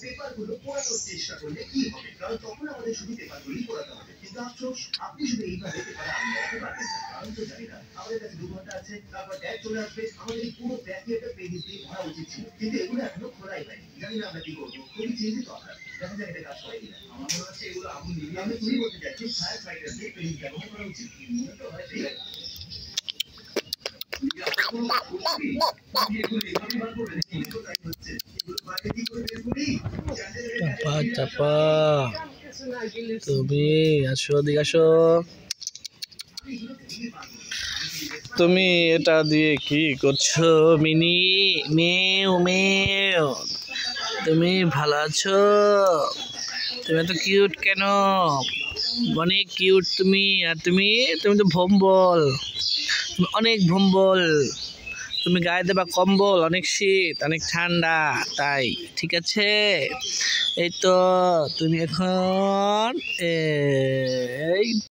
পেপারগুলো পোড়ানোর চেষ্টা করলে কি হবে, কারণ তখন আমাদের শুধু পেপারগুলি পোড়াতে হবে। কিন্তু আফসোস, আপনি শুধু এইভাবে পেপারে আগুন লাগাতে পারবেন না। আমি তো জানি না, আমাদের কাছে 2 ঘন্টা আছে, তারপর ব্যাগ চলে আসবে। আমাদের এই পুরো ব্যাগকে একটা পেজ দিয়ে ভরা উচিত ছিল, কিন্তু এগুলো এখনো খোলাই হয়নি। জানি না আমরা কি করবো, খুবই চিন্তিত আমরা। দেখা যাক এটা কাজ করে কিনা। আমার মনে হচ্ছে এগুলো আগুন নিভিয়ে আমি তুমি বলতে চাইছি ফায়ার ফাইটারদের পেজ ব্যবহার করা উচিত। মনে তো হয় ঠিক আছে। চাপা চাপা তুমি আসো, দিকে আসো। তুমি এটা দিয়ে কি করছো মিনি? মেও মেও, তুমি ভালো আছো? তুমি এত কিউট কেন? অনেক কিউট তুমি। আর তুমি তুমি তো ভম্বল, অনেক ভম্বল। তুমি গায়ে দেবা কম্বল, অনেক শীত, অনেক ঠান্ডা, তাই ঠিক আছে। এই তো তুমি এখন এই